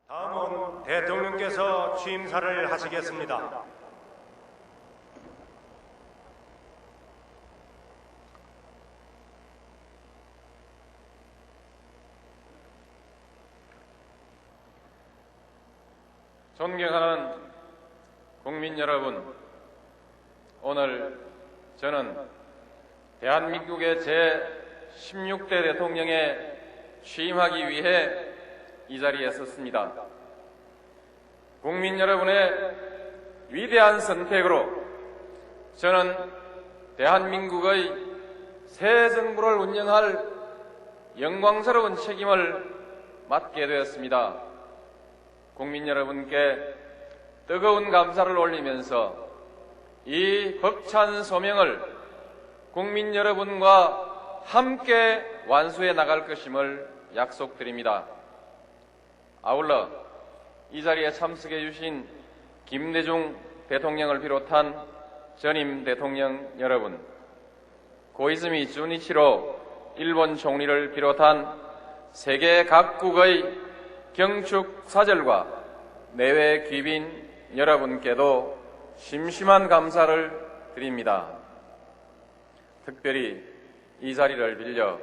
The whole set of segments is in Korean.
다음은 대통령께서 취임사를 하시겠습니다. 존경하는 국민 여러분, 오늘 저는 대한민국의 제16대 대통령에 취임하기 위해 이 자리에 섰습니다. 국민 여러분의 위대한 선택으로 저는 대한민국의 새 정부를 운영할 영광스러운 책임을 맡게 되었습니다. 국민 여러분께 뜨거운 감사를 올리면서 이 벅찬 소명을 국민 여러분과 함께 완수해 나갈 것임을 약속드립니다. 아울러 이 자리에 참석해 주신 김대중 대통령을 비롯한 전임 대통령 여러분, 고이즈미 주니치로 일본 총리를 비롯한 세계 각국의 경축 사절과 내외 귀빈 여러분께도 심심한 감사를 드립니다. 특별히 이 자리를 빌려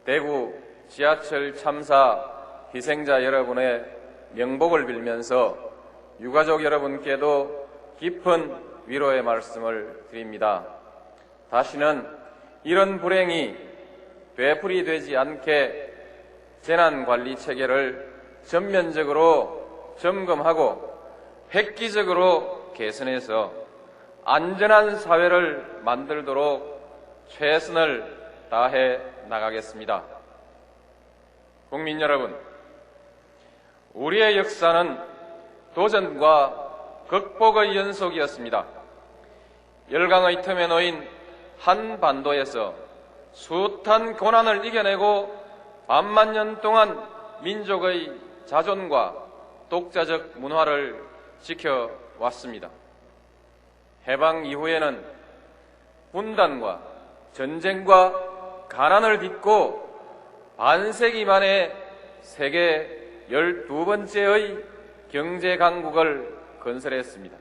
대구 지하철 참사 희생자 여러분의 명복을 빌면서 유가족 여러분께도 깊은 위로의 말씀을 드립니다. 다시는 이런 불행이 되풀이되지 않게 재난관리체계를 전면적으로 점검하고 획기적으로 개선해서 안전한 사회를 만들도록 최선을 다해 나가겠습니다. 국민 여러분, 우리의 역사는 도전과 극복의 연속이었습니다. 열강의 틈에 놓인 한반도에서 숱한 고난을 이겨내고 반만 년 동안 민족의 자존과 독자적 문화를 지켜왔습니다. 해방 이후에는 분단과 전쟁과 가난을 딛고 반세기 만에 세계 12번째의 경제 강국을 건설했습니다.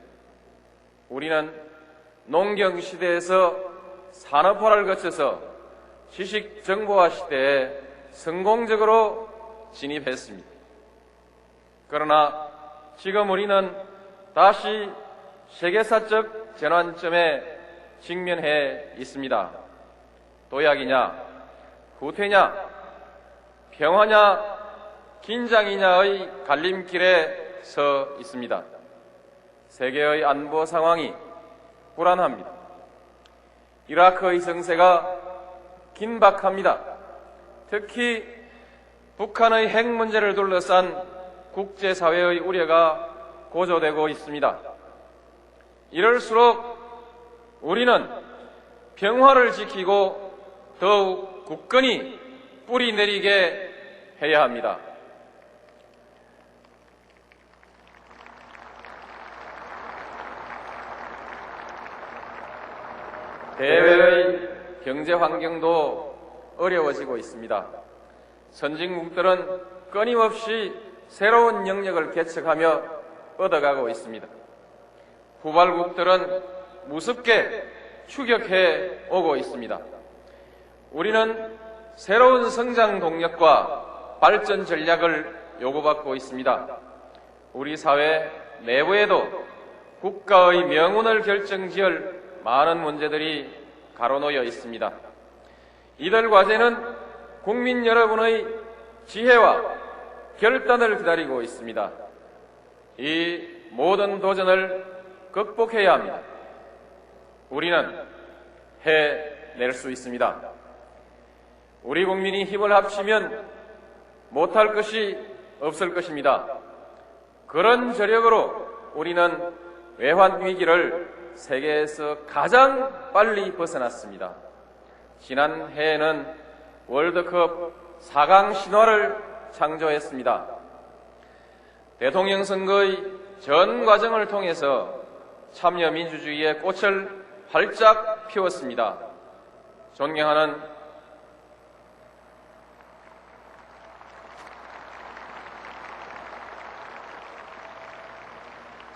우리는 농경시대에서 산업화를 거쳐서 지식정보화 시대에 성공적으로 진입했습니다. 그러나 지금 우리는 다시 세계사적 전환점에 직면해 있습니다. 도약이냐, 후퇴냐, 평화냐, 긴장이냐의 갈림길에 서 있습니다. 세계의 안보 상황이 불안합니다. 이라크의 성세가 긴박합니다. 특히 북한의 핵 문제를 둘러싼 국제사회의 우려가 고조되고 있습니다. 이럴수록 우리는 평화를 지키고 더욱 굳건히 뿌리 내리게 해야 합니다. 대외의 경제 환경도 어려워지고 있습니다. 선진국들은 끊임없이 새로운 영역을 개척하며 뻗어가고 있습니다. 후발국들은 무섭게 추격해 오고 있습니다. 우리는 새로운 성장 동력과 발전 전략을 요구받고 있습니다. 우리 사회 내부에도 국가의 명운을 결정지을 많은 문제들이 가로놓여 있습니다. 이들 과제는 국민 여러분의 지혜와 결단을 기다리고 있습니다. 이 모든 도전을 극복해야 합니다. 우리는 해낼 수 있습니다. 우리 국민이 힘을 합치면 못할 것이 없을 것입니다. 그런 저력으로 우리는 외환 위기를 세계에서 가장 빨리 벗어났습니다. 지난 해에는 월드컵 4강 신화를 창조했습니다. 대통령 선거의 전 과정을 통해서 참여 민주주의의 꽃을 활짝 피웠습니다. 존경하는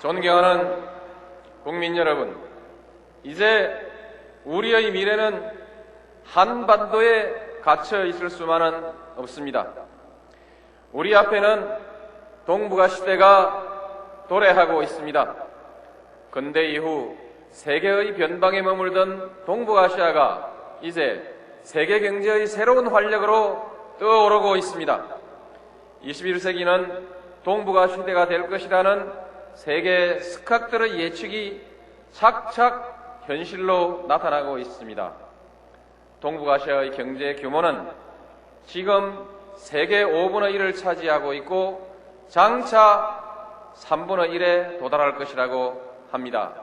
존경하는 국민 여러분, 이제 우리의 미래는 한반도에 갇혀 있을 수만은 없습니다. 우리 앞에는 동북아 시대가 도래하고 있습니다. 근대 이후 세계의 변방에 머물던 동북아시아가 이제 세계 경제의 새로운 활력으로 떠오르고 있습니다. 21세기는 동북아 시대가 될 것이라는 세계 스캅들의 예측이 착착 현실로 나타나고 있습니다. 동북아시아의 경제 규모는 지금 세계 5분의 1을 차지하고 있고 장차 3분의 1에 도달할 것이라고 합니다.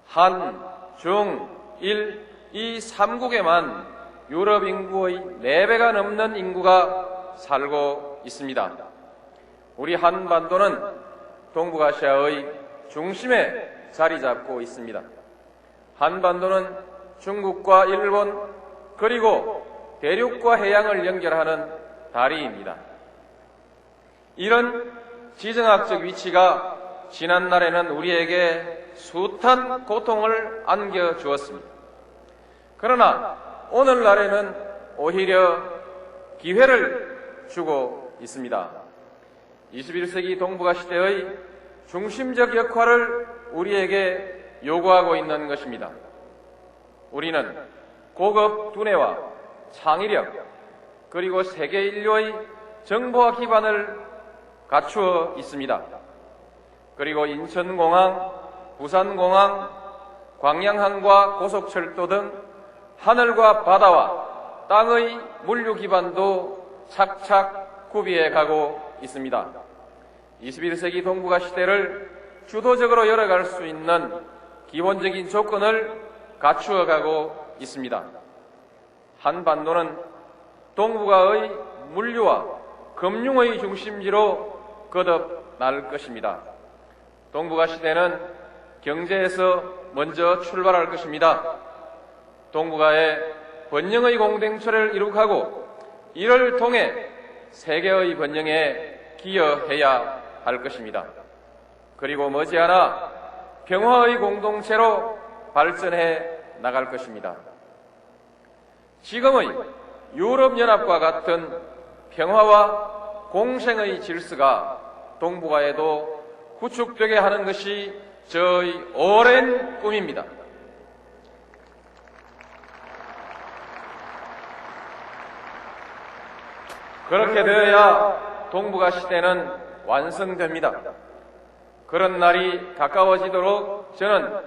한, 중, 일, 이 3국에만 유럽 인구의 4배가 넘는 인구가 살고 있습니다. 우리 한반도는 동북아시아의 중심에 자리 잡고 있습니다. 한반도는 중국과 일본 그리고 대륙과 해양을 연결하는 다리입니다. 이런 지정학적 위치가 지난날에는 우리에게 숱한 고통을 안겨주었습니다. 그러나 오늘날에는 오히려 기회를 주고 있습니다. 21세기 동북아 시대의 중심적 역할을 우리에게 요구하고 있는 것입니다. 우리는 고급 두뇌와 창의력 그리고 세계 인류의 정보화 기반을 갖추어 있습니다. 그리고 인천공항, 부산공항, 광양항과 고속철도 등 하늘과 바다와 땅의 물류 기반도 착착 구비해 가고 있습니다. 21세기 동북아 시대를 주도적으로 열어갈 수 있는 기본적인 조건을 갖추어 가고 있습니다. 한반도는 동북아의 물류와 금융의 중심지로 거듭날 것입니다. 동북아 시대는 경제에서 먼저 출발할 것입니다. 동북아의 번영의 공동체를 이룩하고 이를 통해 세계의 번영에 기여해야 할 것입니다. 그리고 머지않아 평화의 공동체로 발전해 나갈 것입니다. 지금의 유럽연합과 같은 평화와 공생의 질서가 동북아에도 구축되게 하는 것이 저의 오랜 꿈입니다. 그렇게 되어야 동북아 시대는 완성됩니다. 그런 날이 가까워지도록 저는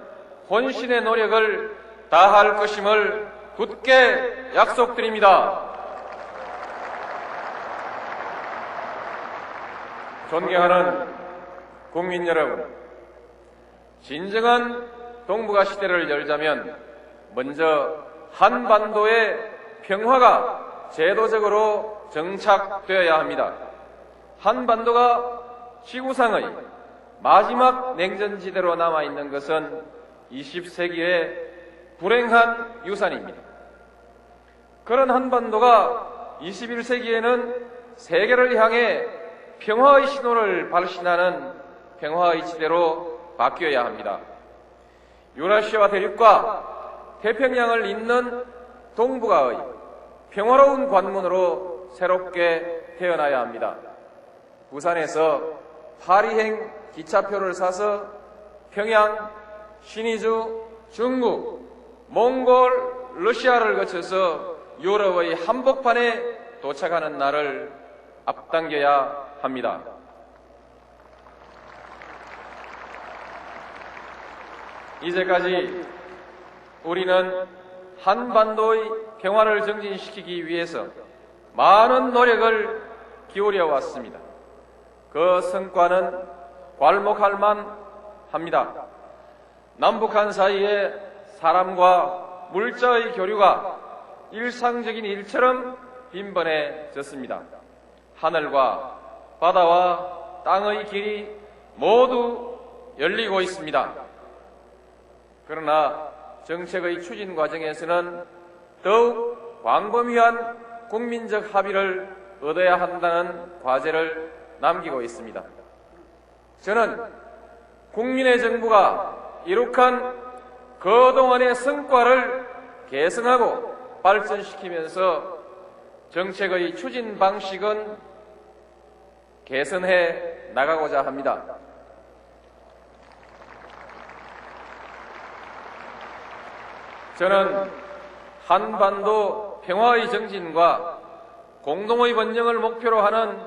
혼신의 노력을 다할 것임을 굳게 약속드립니다. 존경하는 국민 여러분, 진정한 동북아 시대를 열자면 먼저 한반도의 평화가 제도적으로 정착되어야 합니다. 한반도가 지구상의 마지막 냉전지대로 남아있는 것은 20세기의 불행한 유산입니다. 그런 한반도가 21세기에는 세계를 향해 평화의 신호를 발신하는 평화의 지대로 바뀌어야 합니다. 유라시아와 대륙과 태평양을 잇는 동북아의 평화로운 관문으로 새롭게 태어나야 합니다. 부산에서 파리행 기차표를 사서 평양, 신의주, 중국, 몽골, 러시아를 거쳐서 유럽의 한복판에 도착하는 날을 앞당겨야 합니다. 이제까지 우리는 한반도의 평화를 정진시키기 위해서 많은 노력을 기울여 왔습니다. 그 성과는 괄목할 만합니다. 남북한 사이에 사람과 물자의 교류가 일상적인 일처럼 빈번해졌습니다. 하늘과 바다와 땅의 길이 모두 열리고 있습니다. 그러나 정책의 추진 과정에서는 더욱 광범위한 국민적 합의를 얻어야 한다는 과제를 남기고 있습니다. 저는 국민의 정부가 이룩한 그동안의 성과를 계승하고 발전시키면서 정책의 추진 방식은 개선해 나가고자 합니다. 저는 한반도 평화의 정진과 공동의 번영을 목표로 하는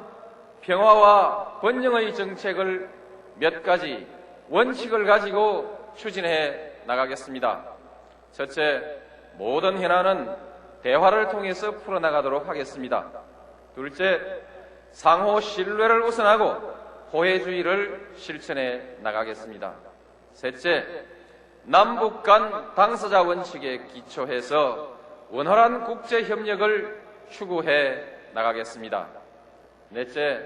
평화와 번영의 정책을 몇 가지 원칙을 가지고 추진해 나가겠습니다. 첫째, 모든 현안은 대화를 통해서 풀어나가도록 하겠습니다. 둘째, 상호 신뢰를 우선하고 호혜주의를 실천해 나가겠습니다. 셋째, 남북 간 당사자 원칙에 기초해서 원활한 국제협력을 추구해 나가겠습니다. 넷째,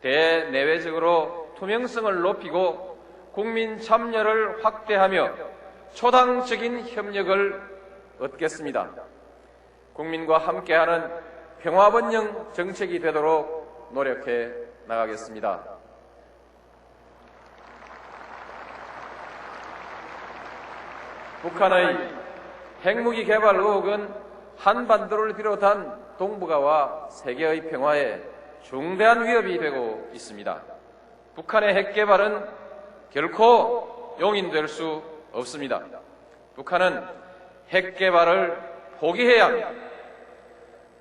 대내외적으로 투명성을 높이고 국민 참여를 확대하며 초당적인 협력을 얻겠습니다. 국민과 함께하는 평화번영 정책이 되도록 노력해 나가겠습니다. 북한의 핵무기 개발 의혹은 한반도를 비롯한 동북아와 세계의 평화에 중대한 위협이 되고 있습니다. 북한의 핵 개발은 결코 용인될 수 없습니다. 북한은 핵 개발을 포기해야 합니다.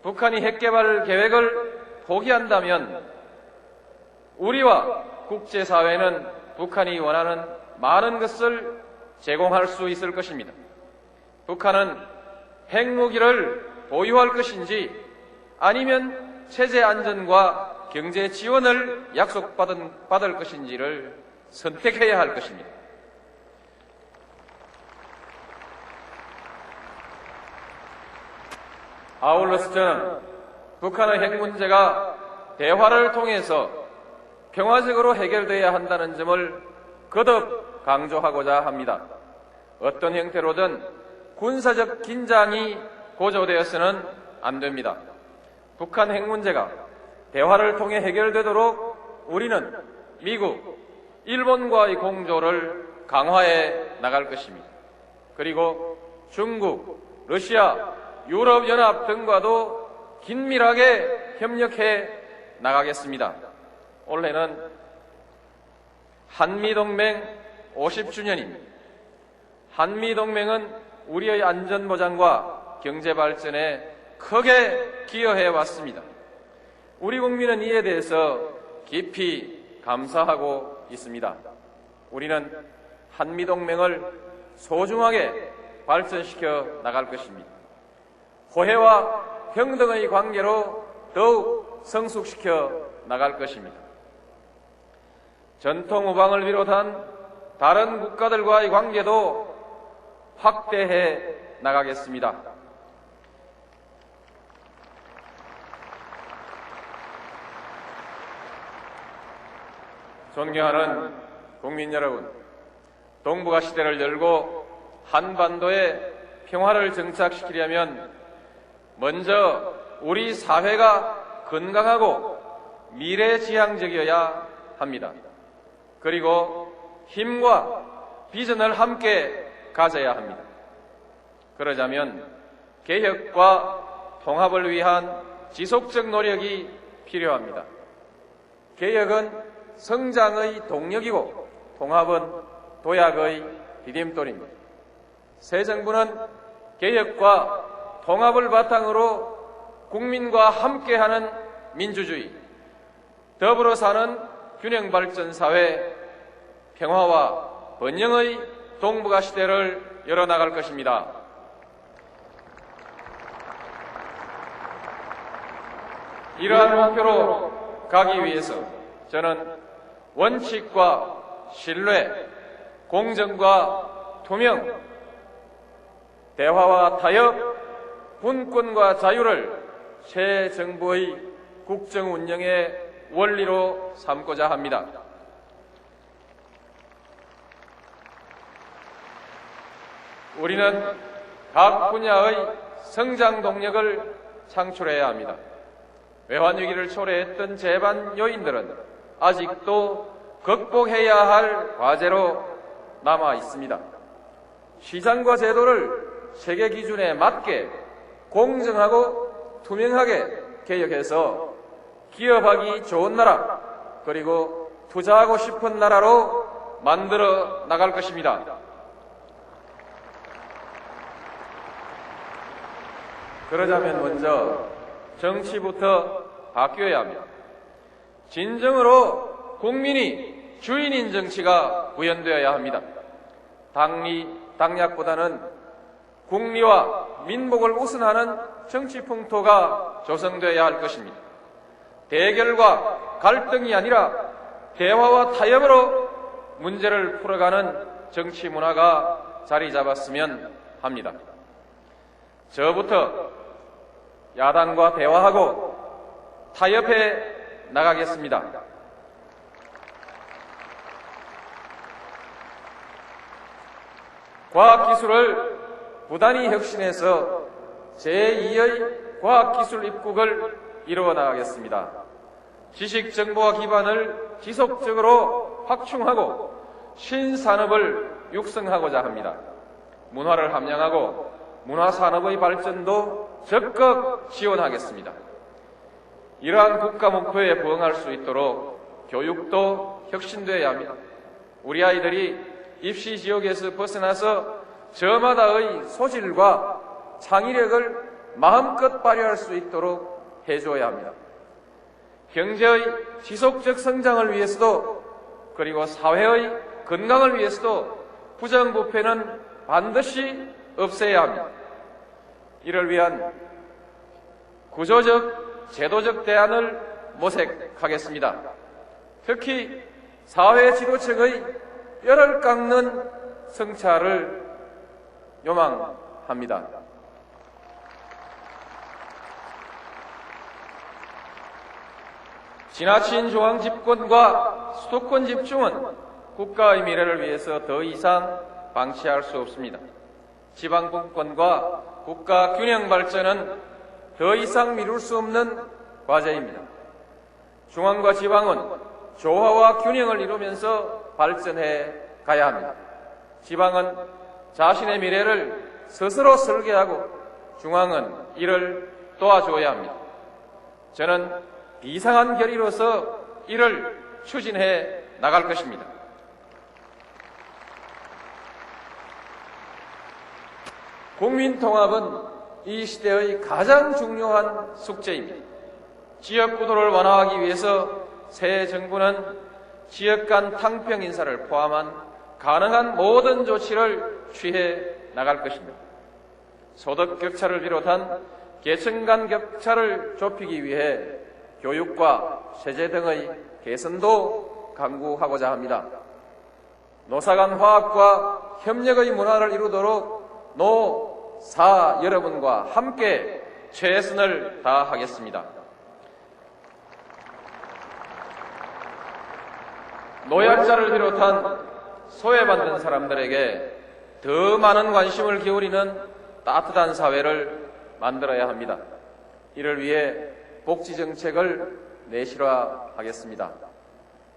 북한이 핵 개발 계획을 포기한다면 우리와 국제사회는 북한이 원하는 많은 것을 제공할 수 있을 것입니다. 북한은 핵무기를 보유할 것인지 아니면 체제 안전과 경제 지원을 약속받을 것인지를 선택해야 할 것입니다. 아울러서 저는 북한의 핵 문제가 대화를 통해서 평화적으로 해결돼야 한다는 점을 거듭 강조하고자 합니다. 어떤 형태로든 군사적 긴장이 고조되어서는 안 됩니다. 북한 핵 문제가 대화를 통해 해결되도록 우리는 미국, 일본과의 공조를 강화해 나갈 것입니다. 그리고 중국, 러시아, 유럽연합 등과도 긴밀하게 협력해 나가겠습니다. 올해는 한미동맹 50주년입니다. 한미동맹은 우리의 안전보장과 경제발전에 크게 기여해 왔습니다. 우리 국민은 이에 대해서 깊이 감사하고 있습니다. 우리는 한미동맹을 소중하게 발전시켜 나갈 것입니다. 호혜와 평등의 관계로 더욱 성숙시켜 나갈 것입니다. 전통 우방을 비롯한 다른 국가들과의 관계도 확대해 나가겠습니다. 존경하는 국민 여러분, 동북아 시대를 열고 한반도에 평화를 정착시키려면 먼저 우리 사회가 건강하고 미래지향적이어야 합니다. 그리고 힘과 비전을 함께 가져야 합니다. 그러자면 개혁과 통합을 위한 지속적 노력이 필요합니다. 개혁은 성장의 동력이고 통합은 도약의 디딤돌입니다. 새 정부는 개혁과 통합을 바탕으로 국민과 함께하는 민주주의, 더불어 사는 균형발전 사회, 평화와 번영의 동북아 시대를 열어나갈 것입니다. 이러한 목표로 가기 위해서 저는 원칙과 신뢰, 공정과 투명, 대화와 타협, 분권과 자유를 새 정부의 국정 운영의 원리로 삼고자 합니다. 우리는 각 분야의 성장 동력을 창출해야 합니다. 외환위기를 초래했던 재반 요인들은 아직도 극복해야 할 과제로 남아 있습니다. 시장과 제도를 세계 기준에 맞게 공정하고 투명하게 개혁해서 기업하기 좋은 나라, 그리고 투자하고 싶은 나라로 만들어 나갈 것입니다. 그러자면 먼저 정치부터 바뀌어야 합니다. 진정으로 국민이 주인인 정치가 구현되어야 합니다. 당략보다는 국리와 민복을 우선하는 정치 풍토가 조성되어야 할 것입니다. 대결과 갈등이 아니라 대화와 타협으로 문제를 풀어가는 정치 문화가 자리 잡았으면 합니다. 저부터 야당과 대화하고 타협해 나가겠습니다. 과학기술을 부단히 혁신해서 제2의 과학기술 입국을 이루어 나가겠습니다. 지식정보화 기반을 지속적으로 확충하고 신산업을 육성하고자 합니다. 문화를 함양하고 문화산업의 발전도 적극 지원하겠습니다. 이러한 국가 목표에 부응할 수 있도록 교육도 혁신되어야 합니다. 우리 아이들이 입시 지옥에서 벗어나서 저마다의 소질과 창의력을 마음껏 발휘할 수 있도록 해줘야 합니다. 경제의 지속적 성장을 위해서도, 그리고 사회의 건강을 위해서도 부정부패는 반드시 없애야 합니다. 이를 위한 구조적, 제도적 대안을 모색하겠습니다. 특히 사회 지도층의 뼈를 깎는 성찰을 요망합니다. 지나친 중앙 집권과 수도권 집중은 국가의 미래를 위해서 더 이상 방치할 수 없습니다. 지방분권과 국가 균형 발전은 더 이상 미룰 수 없는 과제입니다. 중앙과 지방은 조화와 균형을 이루면서 발전해 가야 합니다. 지방은 자신의 미래를 스스로 설계하고 중앙은 이를 도와줘야 합니다. 저는 비상한 결의로서 이를 추진해 나갈 것입니다. 국민통합은 이 시대의 가장 중요한 숙제입니다. 지역구도를 완화하기 위해서 새 정부는 지역 간 탕평 인사를 포함한 가능한 모든 조치를 취해 나갈 것입니다. 소득 격차를 비롯한 계층 간 격차를 좁히기 위해 교육과 세제 등의 개선도 강구하고자 합니다. 노사 간 화합과 협력의 문화를 이루도록 노사 여러분과 함께 최선을 다하겠습니다. 노약자를 비롯한 소외받는 사람들에게 더 많은 관심을 기울이는 따뜻한 사회를 만들어야 합니다. 이를 위해 복지정책을 내실화하겠습니다.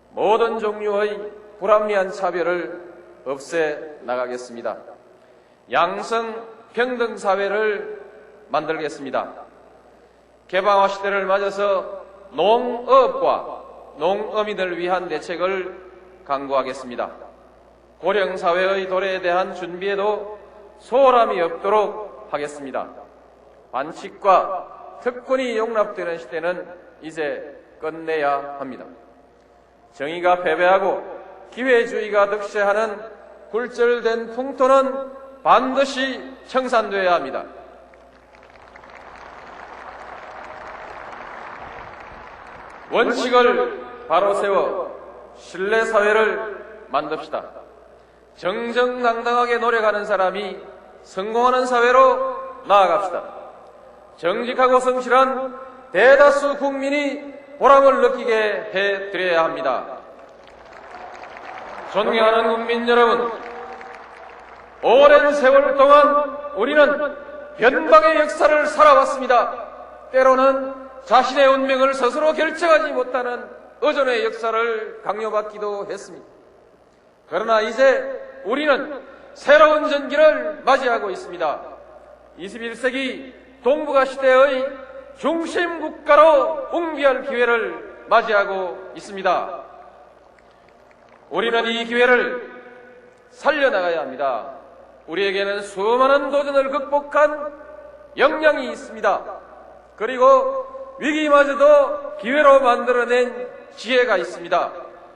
모든 종류의 불합리한 차별을 없애 나가겠습니다. 양성 평등 사회를 만들겠습니다. 개방화 시대를 맞아서 농업과 농어민을 위한 대책을 강구하겠습니다. 고령사회의 도래에 대한 준비에도 소홀함이 없도록 하겠습니다. 반칙과 특권이 용납되는 시대는 이제 끝내야 합니다. 정의가 패배하고 기회주의가 득세하는 굴절된 풍토는 반드시 청산되어야 합니다. 원칙을 바로 세워 신뢰사회를 만듭시다. 정정당당하게 노력하는 사람이 성공하는 사회로 나아갑시다. 정직하고 성실한 대다수 국민이 보람을 느끼게 해드려야 합니다. 존경하는 국민 여러분, 오랜 세월 동안 우리는 변방의 역사를 살아왔습니다. 때로는 자신의 운명을 스스로 결정하지 못하는 의존의 역사를 강요받기도 했습니다. 그러나 이제 우리는 새로운 전기를 맞이하고 있습니다. 21세기 동북아 시대의 중심 국가로 웅비할 기회를 맞이하고 있습니다. 우리는 이 기회를 살려나가야 합니다. 우리에게는 수많은 도전을 극복한 역량이 있습니다. 그리고 위기마저도 기회로 만들어낸 지혜가 있습니다.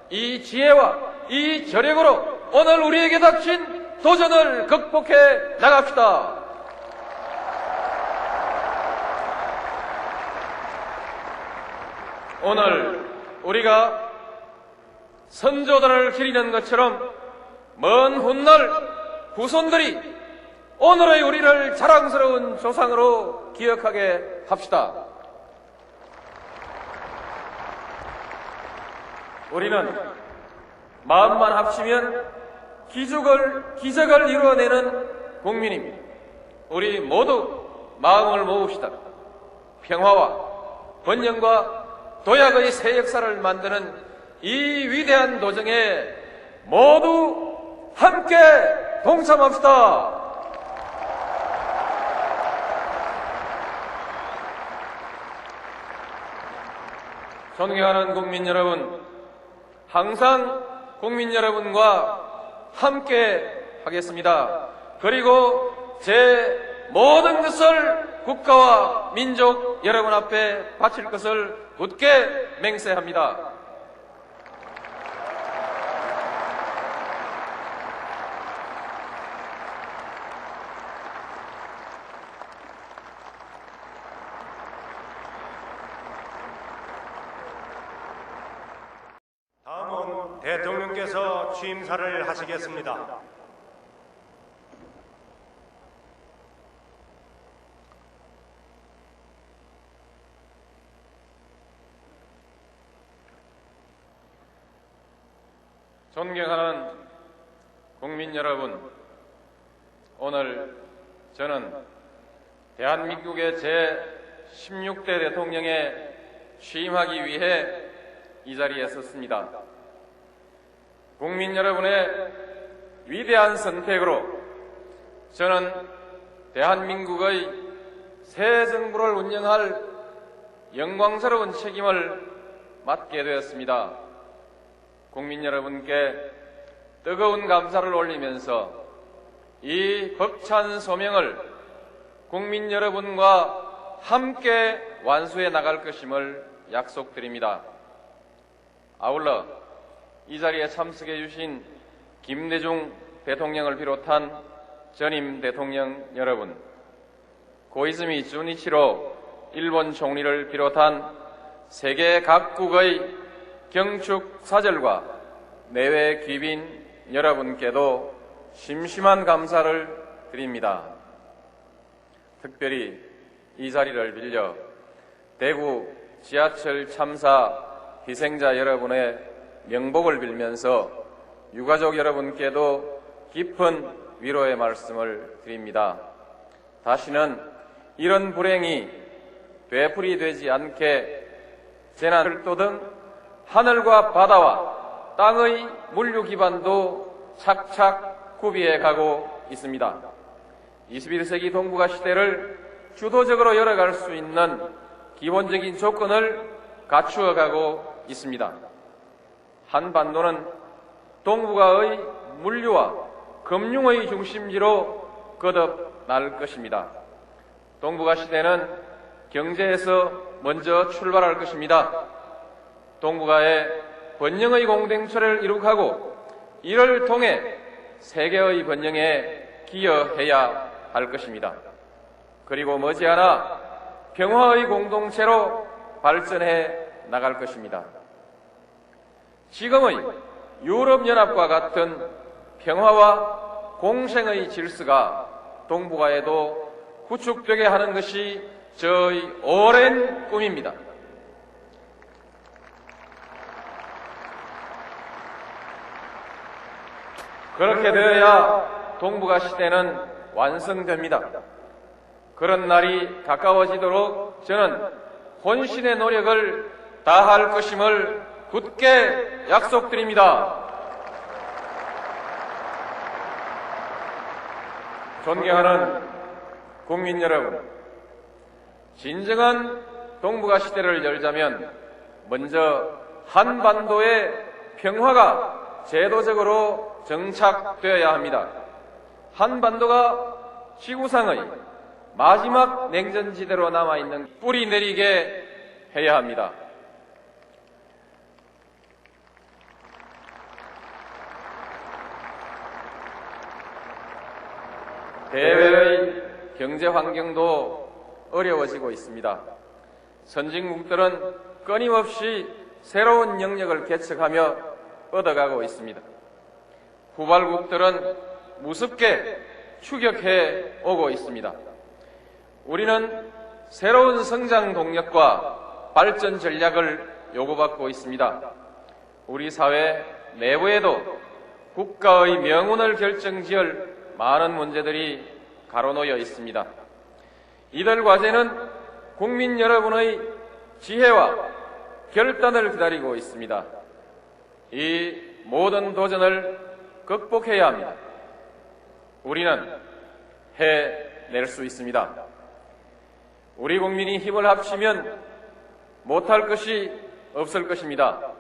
이 지혜와 이 저력으로 오늘 우리에게 닥친 도전을 극복해 나갑시다. 오늘 우리가 선조들을 기리는 것처럼 먼 훗날 후손들이 오늘의 우리를 자랑스러운 조상으로 기억하게 합시다. 우리는 마음만 합치면 기적을 이루어내는 국민입니다. 우리 모두 마음을 모읍시다. 평화와 번영과 도약의 새 역사를 만드는 이 위대한 도정에 모두 함께 동참합시다. 존경하는 국민 여러분, 항상 국민 여러분과 함께 하겠습니다. 그리고 제 모든 것을 국가와 민족 여러분 앞에 바칠 것을 굳게 맹세합니다. 다음은 대통령께서 취임사를 하시겠습니다. 존경하는 국민 여러분, 오늘 저는 대한민국의 제16대 대통령에 취임하기 위해 이 자리에 섰습니다. 국민 여러분의 위대한 선택으로 저는 대한민국의 새 정부를 운영할 영광스러운 책임을 맡게 되었습니다. 국민 여러분께 뜨거운 감사를 올리면서 이 벅찬 소명을 국민 여러분과 함께 완수해 나갈 것임을 약속드립니다. 아울러 이 자리에 참석해 주신 김대중 대통령을 비롯한 전임 대통령 여러분, 고이즈미 주니치로 일본 총리를 비롯한 세계 각국의 경축 사절과 내외 귀빈 여러분께도 심심한 감사를 드립니다. 특별히 이 자리를 빌려 대구 지하철 참사 희생자 여러분의 명복을 빌면서 유가족 여러분께도 깊은 위로의 말씀을 드립니다. 다시는 이런 불행이 되풀이되지 않게 재난들도 등 하늘과 바다와 땅의 물류 기반도 착착 구비해 가고 있습니다. 21세기 동북아 시대를 주도적으로 열어갈 수 있는 기본적인 조건을 갖추어 가고 있습니다. 한반도는 동북아의 물류와 금융의 중심지로 거듭날 것입니다. 동북아 시대는 경제에서 먼저 출발할 것입니다. 동북아의 번영의 공동체를 이룩하고 이를 통해 세계의 번영에 기여해야 할 것입니다. 그리고 머지않아 평화의 공동체로 발전해 나갈 것입니다. 지금의 유럽연합과 같은 평화와 공생의 질서가 동북아에도 구축되게 하는 것이 저의 오랜 꿈입니다. 그렇게 되어야 동북아 시대는 완성됩니다. 그런 날이 가까워지도록 저는 혼신의 노력을 다할 것임을 굳게 약속드립니다. 존경하는 국민 여러분, 진정한 동북아 시대를 열자면 먼저 한반도의 평화가 제도적으로 정착되어야 합니다. 한반도가 지구상의 마지막 냉전지대로 남아있는 뿌리 내리게 해야 합니다. 대외의 경제 환경도 어려워지고 있습니다. 선진국들은 끊임없이 새로운 영역을 개척하며 뻗어가고 있습니다. 후발국들은 무섭게 추격해 오고 있습니다. 우리는 새로운 성장 동력과 발전 전략을 요구받고 있습니다. 우리 사회 내부에도 국가의 명운을 결정지을 많은 문제들이 가로놓여 있습니다. 이들 과제는 국민 여러분의 지혜와 결단을 기다리고 있습니다. 이 모든 도전을 극복해야 합니다. 우리는 해낼 수 있습니다. 우리 국민이 힘을 합치면 못할 것이 없을 것입니다.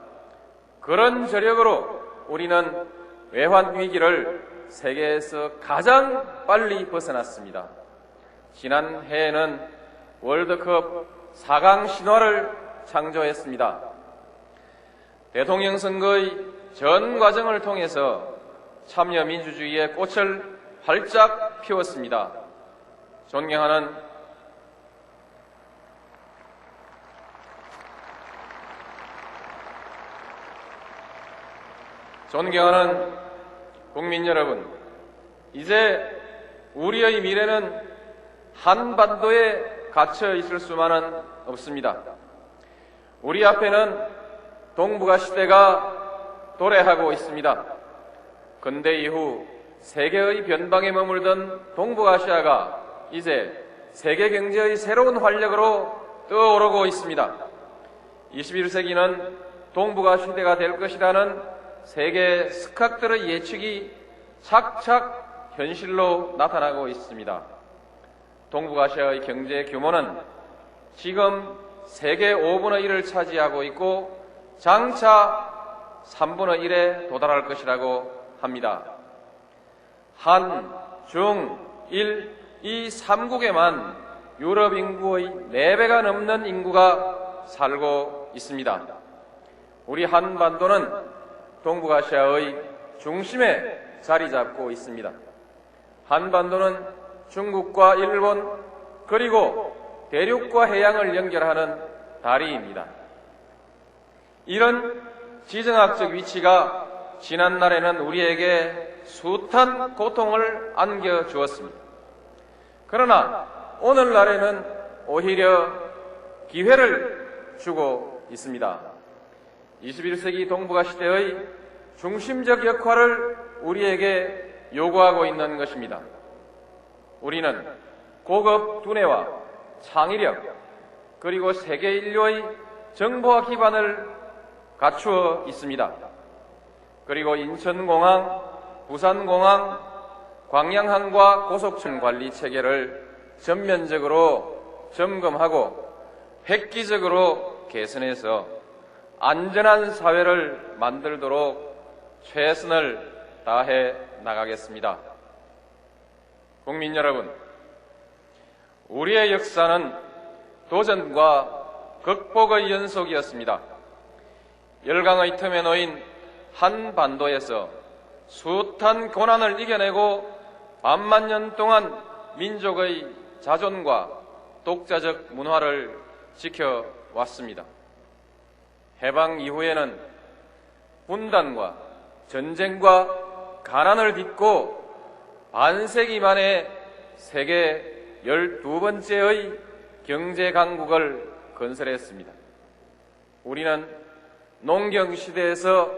그런 저력으로 우리는 외환 위기를 세계에서 가장 빨리 벗어났습니다. 지난 해에는 월드컵 4강 신화를 창조했습니다. 대통령 선거의 전 과정을 통해서 참여 민주주의의 꽃을 활짝 피웠습니다. 존경하는 국민 여러분, 이제 우리의 미래는 한반도에 갇혀 있을 수만은 없습니다. 우리 앞에는 동북아 시대가 도래하고 있습니다. 근대 이후 세계의 변방에 머물던 동북아시아가 이제 세계 경제의 새로운 활력으로 떠오르고 있습니다. 21세기는 동북아 시대가 될 것이라는 세계 스캅들의 예측이 착착 현실로 나타나고 있습니다. 동북아시아의 경제 규모는 지금 세계 5분의 1을 차지하고 있고 장차 3분의 1에 도달할 것이라고 합니다. 한, 중, 일, 이 3국에만 유럽 인구의 4배가 넘는 인구가 살고 있습니다. 우리 한반도는 동북아시아의 중심에 자리 잡고 있습니다. 한반도는 중국과 일본 그리고 대륙과 해양을 연결하는 다리입니다. 이런 지정학적 위치가 지난날에는 우리에게 숱한 고통을 안겨주었습니다. 그러나 오늘날에는 오히려 기회를 주고 있습니다. 21세기 동북아 시대의 중심적 역할을 우리에게 요구하고 있는 것입니다. 우리는 고급 두뇌와 창의력 그리고 세계 인류의 정보화 기반을 갖추어 있습니다. 그리고 인천공항, 부산공항, 광양항과 고속철 관리 체계를 전면적으로 점검하고 획기적으로 개선해서 안전한 사회를 만들도록 최선을 다해 나가겠습니다. 국민 여러분, 우리의 역사는 도전과 극복의 연속이었습니다. 열강의 틈에 놓인 한반도에서 숱한 고난을 이겨내고 반만 년 동안 민족의 자존과 독자적 문화를 지켜왔습니다. 해방 이후에는 분단과 전쟁과 가난을 딛고 반세기 만에 세계 12번째의 경제 강국을 건설했습니다. 우리는 농경시대에서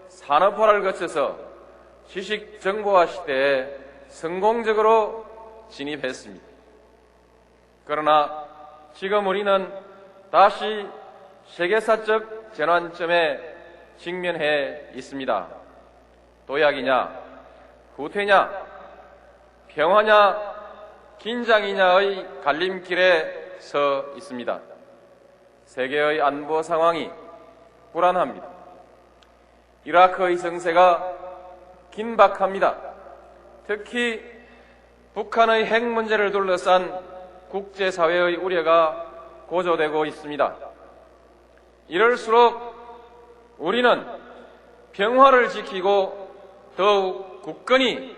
산업화를 거쳐서 지식정보화 시대에 성공적으로 진입했습니다. 그러나 지금 우리는 다시 세계사적 전환점에 직면해 있습니다. 도약이냐, 후퇴냐, 평화냐, 긴장이냐의 갈림길에 서 있습니다. 세계의 안보 상황이 불안합니다. 이라크의 정세가 긴박합니다. 특히 북한의 핵 문제를 둘러싼 국제사회의 우려가 고조되고 있습니다. 이럴수록 우리는 평화를 지키고 더욱 굳건히